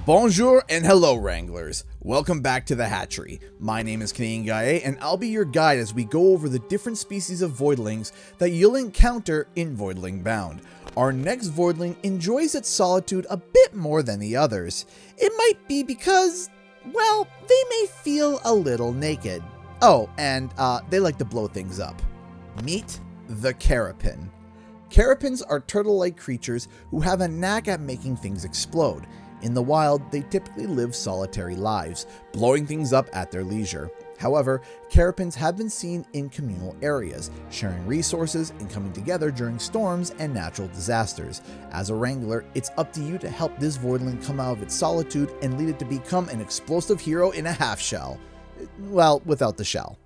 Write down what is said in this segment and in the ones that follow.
Bonjour and hello, Wranglers. Welcome back to the hatchery. My name is Canadian Guy A, and I'll be your guide as we go over the different species of voidlings that you'll encounter in Voidling Bound. Our next voidling enjoys its solitude a bit more than the others. It might be because, well, they may feel a little naked. Oh, and they like to blow things up. Meet the Carrapin. Carrapins are turtle-like creatures who have a knack at making things explode. In the wild, they typically live solitary lives, blowing things up at their leisure. However, Carrapins have been seen in communal areas, sharing resources and coming together during storms and natural disasters. As a wrangler, it's up to you to help this voidling come out of its solitude and lead it to become an explosive hero in a half shell. Well, without the shell.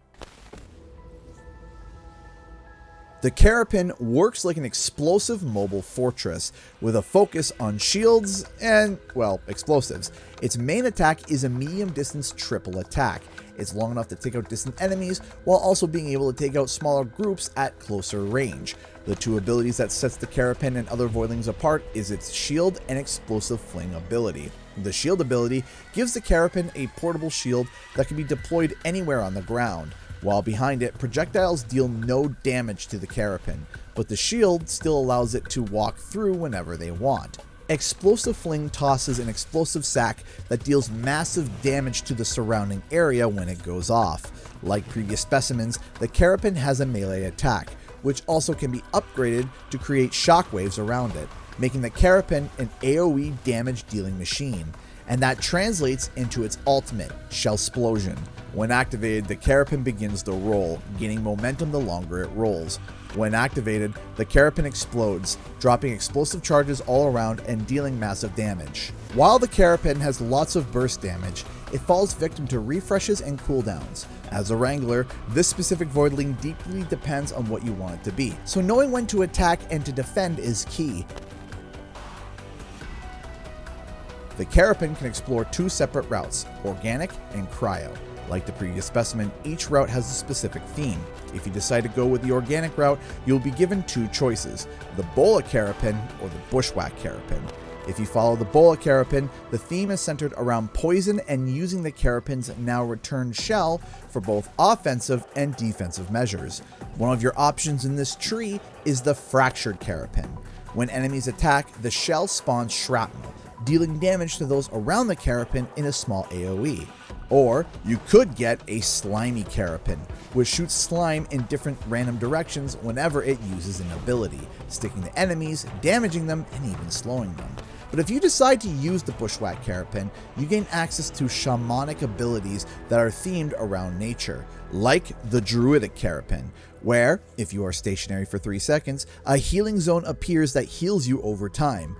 The Carrapin works like an explosive mobile fortress, with a focus on shields and, well, explosives. Its main attack is a medium-distance triple attack. It's long enough to take out distant enemies, while also being able to take out smaller groups at closer range. The two abilities that sets the Carrapin and other voidlings apart is its shield and explosive fling ability. The shield ability gives the Carrapin a portable shield that can be deployed anywhere on the ground. While behind it, projectiles deal no damage to the Carrapin, but the shield still allows it to walk through whenever they want. Explosive Fling tosses an explosive sack that deals massive damage to the surrounding area when it goes off. Like previous specimens, the Carrapin has a melee attack, which also can be upgraded to create shockwaves around it, making the Carrapin an AoE damage dealing machine. And that translates into its ultimate, Shellsplosion. When activated, the Carrapin begins to roll, gaining momentum the longer it rolls. When activated, the Carrapin explodes, dropping explosive charges all around and dealing massive damage. While the Carrapin has lots of burst damage, it falls victim to refreshes and cooldowns. As a wrangler, this specific voidling deeply depends on what you want it to be, so knowing when to attack and to defend is key. The Carrapin can explore two separate routes, organic and cryo. Like the previous specimen, each route has a specific theme. If you decide to go with the organic route, you'll be given two choices, the Bola Carrapin or the Bushwhack Carrapin. If you follow the Bola Carrapin, the theme is centered around poison and using the Carrapin's now returned shell for both offensive and defensive measures. One of your options in this tree is the Fractured Carrapin. When enemies attack, the shell spawns shrapnel, dealing damage to those around the Carrapin in a small AoE. Or you could get a Slimy Carrapin, which shoots slime in different random directions whenever it uses an ability, sticking to enemies, damaging them, and even slowing them. But if you decide to use the Bushwhack Carrapin, you gain access to shamanic abilities that are themed around nature, like the Druidic Carrapin, where, if you are stationary for 3 seconds, a healing zone appears that heals you over time.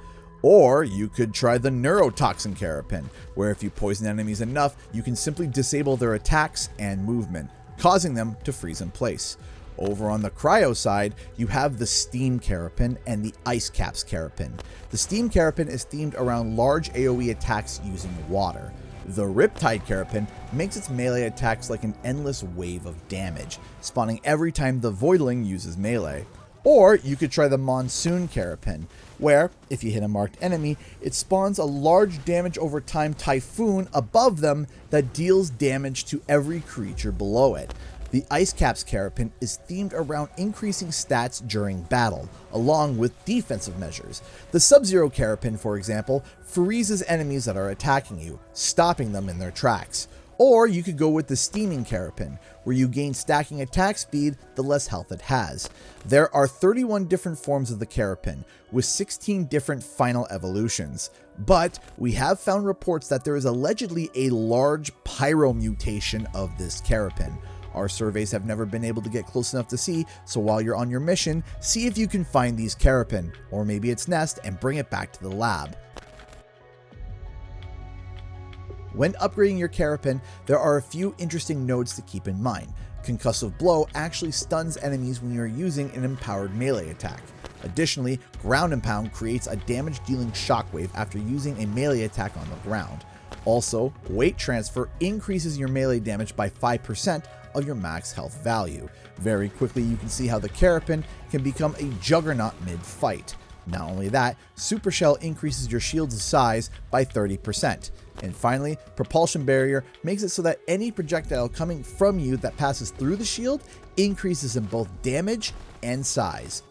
Or you could try the Neurotoxin Carrapin, where if you poison enemies enough, you can simply disable their attacks and movement, causing them to freeze in place. Over on the cryo side, you have the Steam Carrapin and the Ice Caps Carrapin. The Steam Carrapin is themed around large AoE attacks using water. The Riptide Carrapin makes its melee attacks like an endless wave of damage, spawning every time the voidling uses melee. Or you could try the Monsoon Carrapin, where, if you hit a marked enemy, it spawns a large damage over time typhoon above them that deals damage to every creature below it. The Ice Caps Carrapin is themed around increasing stats during battle, along with defensive measures. The Sub-Zero Carrapin, for example, freezes enemies that are attacking you, stopping them in their tracks. Or you could go with the Steaming Carrapin, where you gain stacking attack speed the less health it has. There are 31 different forms of the Carrapin, with 16 different final evolutions. But we have found reports that there is allegedly a large pyro mutation of this Carrapin. Our surveys have never been able to get close enough to see, so while you're on your mission, see if you can find these Carrapin, or maybe its nest, and bring it back to the lab. When upgrading your Carrapin, there are a few interesting notes to keep in mind. Concussive Blow actually stuns enemies when you're using an empowered melee attack. Additionally, Ground and Pound creates a damage-dealing shockwave after using a melee attack on the ground. Also, Weight Transfer increases your melee damage by 5% of your max health value. Very quickly, you can see how the Carrapin can become a juggernaut mid-fight. Not only that, Super Shell increases your shield's size by 30%. And finally, Propulsion Barrier makes it so that any projectile coming from you that passes through the shield increases in both damage and size.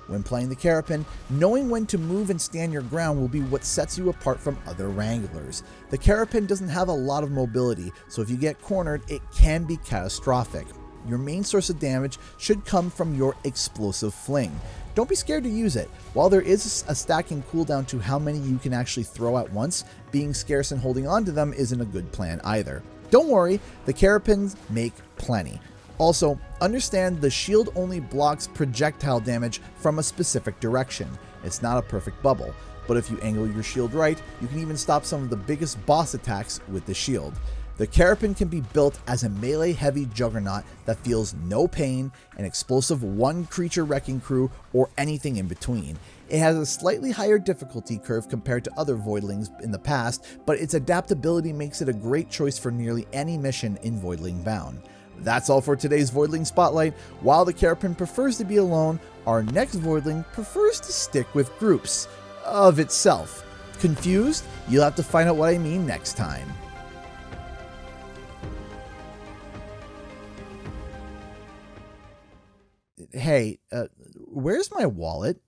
When playing the Carrapin, knowing when to move and stand your ground will be what sets you apart from other Wranglers. The Carrapin doesn't have a lot of mobility, so if you get cornered, it can be catastrophic. Your main source of damage should come from your explosive fling. Don't be scared to use it. While there is a stacking cooldown to how many you can actually throw at once, being scarce and holding on to them isn't a good plan either. Don't worry, the Carrapins make plenty. Also, understand the shield only blocks projectile damage from a specific direction. It's not a perfect bubble, but if you angle your shield right, you can even stop some of the biggest boss attacks with the shield. The Carrapin can be built as a melee-heavy juggernaut that feels no pain, an explosive one-creature wrecking crew, or anything in between. It has a slightly higher difficulty curve compared to other Voidlings in the past, but its adaptability makes it a great choice for nearly any mission in Voidling Bound. That's all for today's Voidling Spotlight. While the Carrapin prefers to be alone, our next Voidling prefers to stick with groups of itself. Confused? You'll have to find out what I mean next time. Hey, where's my wallet?